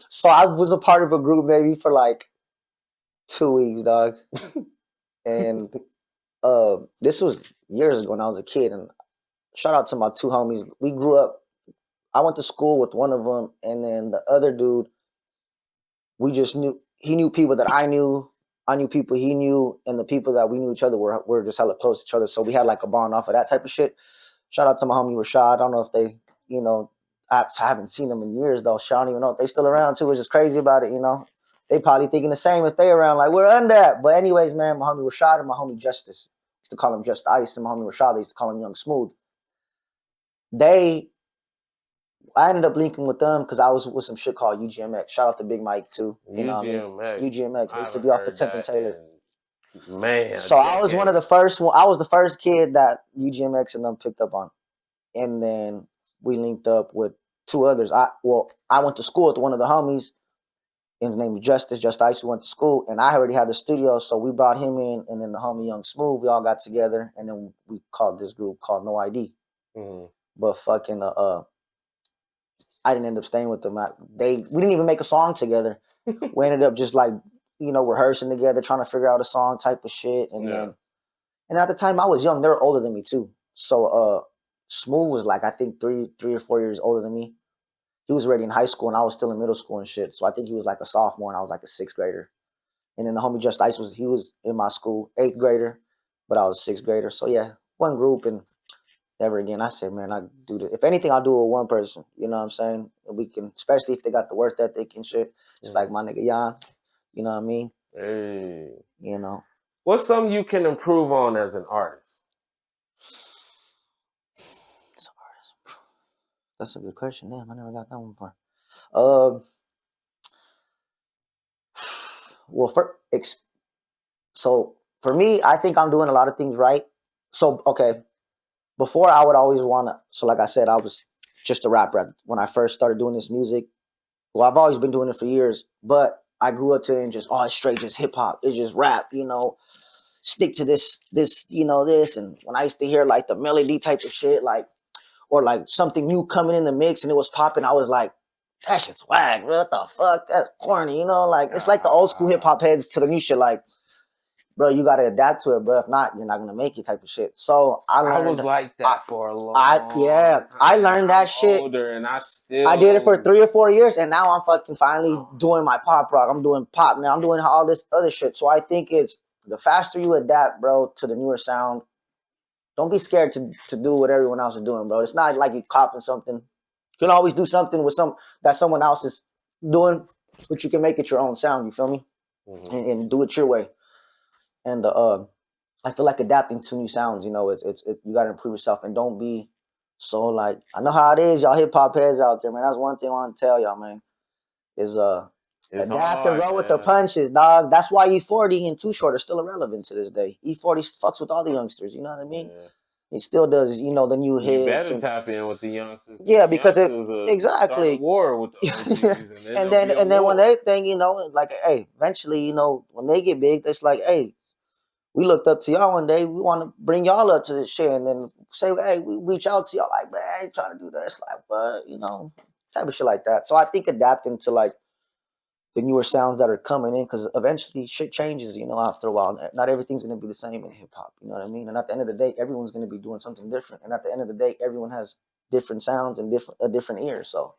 So I was a part of a group maybe for like 2 weeks, dog. And this was years ago when I was a kid. And shout out to my two homies. We grew up. I went to school with one of them, and then the other dude, we just knew he knew people that I knew. I knew people he knew, and the people that we knew each other were just hella close to each other. So we had like a bond off of that type of shit. Shout out to my homie Rashad. I don't know if they, you know, I haven't seen them in years though. Shit, I don't even know if they still around too. It's just crazy about it, you know. They probably thinking the same if they around. Like we're under that. But anyways, man, my homie Rashad and my homie Justice used to call him Just Ice, and my homie Rashad they used to call him Young Smooth. They, I ended up linking with them because I was with some shit called UGMX. Shout out to Big Mike too. You know what I mean? UGMX. UGMX. They I used to haven't be off the heard Temp and that Taylor. in, man, So I was one of the first one. I was the first kid that UGMX and them picked up on, and then we linked up with two others. I went to school with one of the homies. His name was Justice. Just Ice. We went to school, and I already had the studio, so we brought him in, and then the homie Young Smooth. We all got together, and then we called this group called No ID. Mm-hmm. But fucking I didn't end up staying with them. We didn't even make a song together. We ended up just like rehearsing together, trying to figure out a song type of shit, and then. And at the time I was young, they were older than me too. So Smooth was like I think three or 4 years older than me. He was already in high school and I was still in middle school and shit. So I think he was like a sophomore and I was like a sixth grader. And then the homie Just Ice he was in my school, eighth grader, but I was sixth grader. So yeah, one group and never again. I said, man, I do this. If anything, I'll do it with one person. You know what I'm saying? And we can, especially if they got the work ethic and shit. Just like my nigga Jan. You know what I mean? Hey. You know. What's something you can improve on as an artist? That's a good question. Damn, I never got that one before. Well, so for me, I think I'm doing a lot of things right. So okay, before I would always want to. So like I said, I was just a rapper when I first started doing this music. Well, I've always been doing it for years, but I grew up to just it's straight just hip hop. It's just rap, stick to this, this. And when I used to hear like the melody type of shit, like or like something new coming in the mix and it was popping, I was like, that shit's whack, bro. What the fuck? That's corny, Like it's like the old school hip hop heads to the new shit, like, bro, you gotta adapt to it, bro. If not, you're not gonna make it type of shit. So I was like that for a long time. I learned that shit. Older and I did it for 3 or 4 years and now I'm fucking finally doing my pop rock. I'm doing pop now. I'm doing all this other shit. So I think it's the faster you adapt, bro, to the newer sound. Don't be scared to do what everyone else is doing, bro. It's not like you're copying something. You can always do something with that someone else is doing, but you can make it your own sound. You feel me? Mm-hmm. And do it your way. And I feel like adapting to new sounds. It's you gotta improve yourself and don't be so like. I know how it is, y'all hip hop heads out there, man. That's one thing I want to tell y'all, man. Is adapt hard, and roll with the punches, dog. That's why E40 and Too Short are still irrelevant to this day. E40 fucks with all the youngsters. You know what I mean? Yeah. He still does, the new hits. You better tap in with the youngsters. Yeah, because exactly start a war with the OGs, and then when they think, like, hey, eventually, when they get big, it's like, hey, we looked up to y'all one day. We want to bring y'all up to this shit, and then say, hey, we reach out to y'all like, man, I ain't trying to do that. It's like, but type of shit like that. So I think adapting to like the newer sounds that are coming in, because eventually shit changes, after a while. Not everything's going to be the same in hip hop, you know what I mean? And at the end of the day, everyone's going to be doing something different. And at the end of the day, everyone has different sounds and a different ear. So